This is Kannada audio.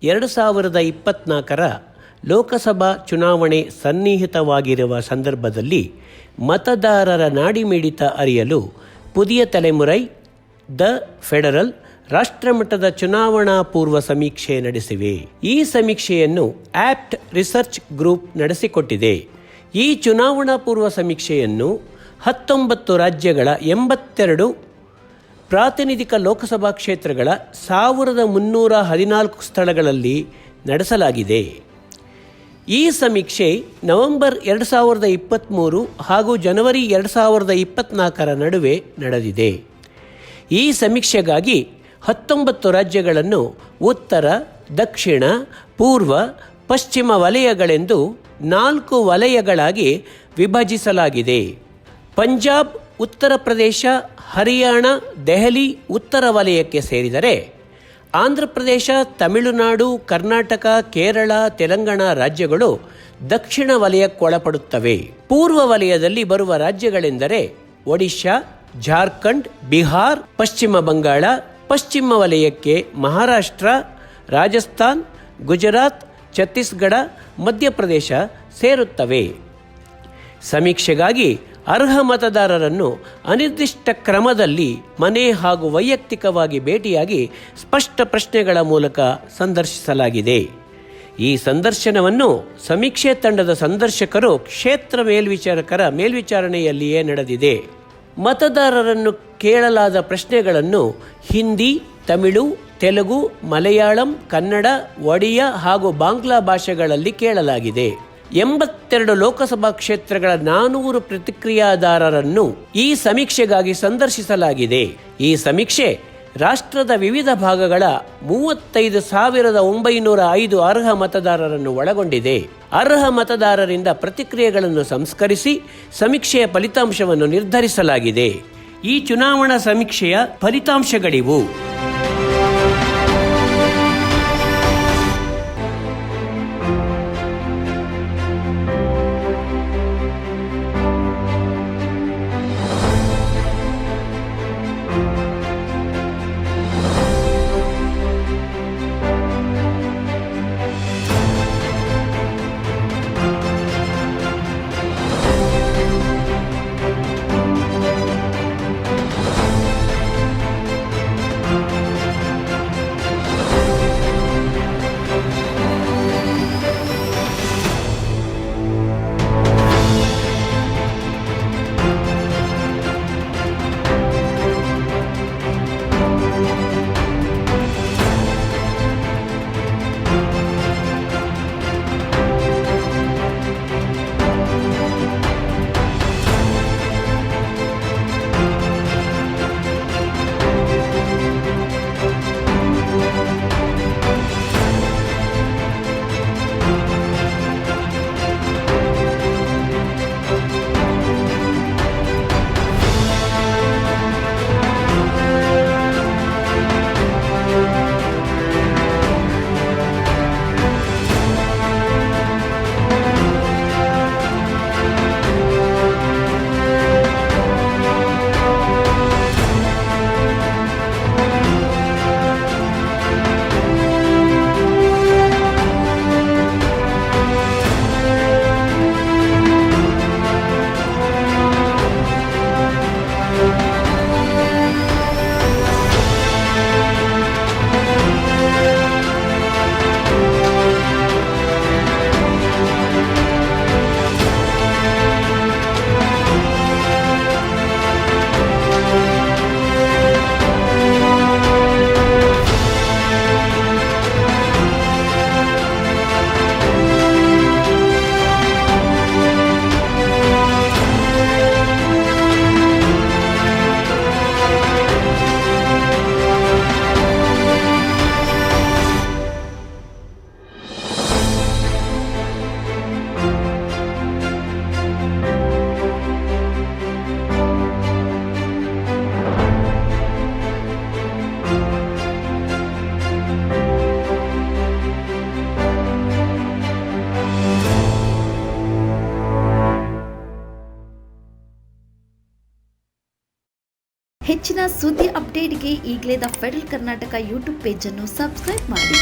2024ರ ಲೋಕಸಭಾ ಚುನಾವಣೆ ಸನ್ನಿಹಿತವಾಗಿರುವ ಸಂದರ್ಭದಲ್ಲಿ ಮತದಾರರ ನಾಡಿಮಿಡಿತ ಅರಿಯಲು ಪುದಿಯ ತಲೆಮುರೈ ದ ಫೆಡರಲ್ ರಾಷ್ಟ್ರಮಟ್ಟದ ಚುನಾವಣಾ ಪೂರ್ವ ಸಮೀಕ್ಷೆ ನಡೆಸಿವೆ. ಈ ಸಮೀಕ್ಷೆಯನ್ನು ಆಪ್ಟ್ ರಿಸರ್ಚ್ ಗ್ರೂಪ್ ನಡೆಸಿಕೊಟ್ಟಿದೆ. ಈ ಚುನಾವಣಾ ಪೂರ್ವ ಸಮೀಕ್ಷೆಯನ್ನು 19 ರಾಜ್ಯಗಳ 82 ಪ್ರಾತಿನಿಧಿಕ ಲೋಕಸಭಾ ಕ್ಷೇತ್ರಗಳ 1314 ಸ್ಥಳಗಳಲ್ಲಿ ನಡೆಸಲಾಗಿದೆ. ಈ ಸಮೀಕ್ಷೆ ನವೆಂಬರ್ 2023 ಹಾಗೂ ಜನವರಿ 2024ರ ನಡುವೆ ನಡೆದಿದೆ. ಈ ಸಮೀಕ್ಷೆಗಾಗಿ 19 ರಾಜ್ಯಗಳನ್ನು ಉತ್ತರ, ದಕ್ಷಿಣ, ಪೂರ್ವ, ಪಶ್ಚಿಮ ವಲಯಗಳೆಂದು 4 ವಲಯಗಳಾಗಿ ವಿಭಜಿಸಲಾಗಿದೆ. ಪಂಜಾಬ್, ಉತ್ತರ ಪ್ರದೇಶ, ಹರಿಯಾಣ, ದೆಹಲಿ ಉತ್ತರ ವಲಯಕ್ಕೆ ಸೇರಿದರೆ ಆಂಧ್ರ ಪ್ರದೇಶ, ತಮಿಳುನಾಡು, ಕರ್ನಾಟಕ, ಕೇರಳ, ತೆಲಂಗಾಣ ರಾಜ್ಯಗಳು ದಕ್ಷಿಣ ವಲಯಕ್ಕೊಳಪಡುತ್ತವೆ. ಪೂರ್ವ ವಲಯದಲ್ಲಿ ಬರುವ ರಾಜ್ಯಗಳೆಂದರೆ ಒಡಿಶಾ, ಜಾರ್ಖಂಡ್, ಬಿಹಾರ್, ಪಶ್ಚಿಮ ಬಂಗಾಳ. ಪಶ್ಚಿಮ ವಲಯಕ್ಕೆ ಮಹಾರಾಷ್ಟ್ರ, ರಾಜಸ್ಥಾನ್, ಗುಜರಾತ್, ಛತ್ತೀಸ್ಗಢ, ಮಧ್ಯಪ್ರದೇಶ ಸೇರುತ್ತವೆ. ಸಮೀಕ್ಷೆಗಾಗಿ ಅರ್ಹ ಮತದಾರರನ್ನು ಅನಿರ್ದಿಷ್ಟ ಕ್ರಮದಲ್ಲಿ ಮನೆ ಹಾಗೂ ವೈಯಕ್ತಿಕವಾಗಿ ಭೇಟಿಯಾಗಿ ಸ್ಪಷ್ಟ ಪ್ರಶ್ನೆಗಳ ಮೂಲಕ ಸಂದರ್ಶಿಸಲಾಗಿದೆ. ಈ ಸಂದರ್ಶನವನ್ನು ಸಮೀಕ್ಷೆ ತಂಡದ ಸಂದರ್ಶಕರು ಕ್ಷೇತ್ರ ಮೇಲ್ವಿಚಾರಕರ ಮೇಲ್ವಿಚಾರಣೆಯಲ್ಲಿಯೇ ನಡೆದಿದೆ. ಮತದಾರರನ್ನು ಕೇಳಲಾದ ಪ್ರಶ್ನೆಗಳನ್ನು ಹಿಂದಿ, ತಮಿಳು, ತೆಲುಗು, ಮಲಯಾಳಂ, ಕನ್ನಡ, ಒಡಿಯಾ ಹಾಗೂ ಬಾಂಗ್ಲಾ ಭಾಷೆಗಳಲ್ಲಿ ಕೇಳಲಾಗಿದೆ. 82 ಲೋಕಸಭಾ ಕ್ಷೇತ್ರಗಳ 400 ಪ್ರತಿಕ್ರಿಯಾದಾರರನ್ನು ಈ ಸಮೀಕ್ಷೆಗಾಗಿ ಸಂದರ್ಶಿಸಲಾಗಿದೆ. ಈ ಸಮೀಕ್ಷೆ ರಾಷ್ಟ್ರದ ವಿವಿಧ ಭಾಗಗಳ 35,905 ಅರ್ಹ ಮತದಾರರನ್ನು ಒಳಗೊಂಡಿದೆ. ಅರ್ಹ ಮತದಾರರಿಂದ ಪ್ರತಿಕ್ರಿಯೆಗಳನ್ನು ಸಂಸ್ಕರಿಸಿ ಸಮೀಕ್ಷೆಯ ಫಲಿತಾಂಶವನ್ನು ನಿರ್ಧರಿಸಲಾಗಿದೆ. ಈ ಚುನಾವಣಾ ಸಮೀಕ್ಷೆಯ ಫಲಿತಾಂಶಗಳಿವು. ಹೆಚ್ಚಿನ ಸುದ್ದಿ ಅಪ್ಡೇಟ್ಗೆ ಈಗಲೇ ದ ಫೆಡರಲ್ ಕರ್ನಾಟಕ ಯೂಟ್ಯೂಬ್ ಪೇಜನ್ನು ಸಬ್ಸ್ಕ್ರೈಬ್ ಮಾಡಿ.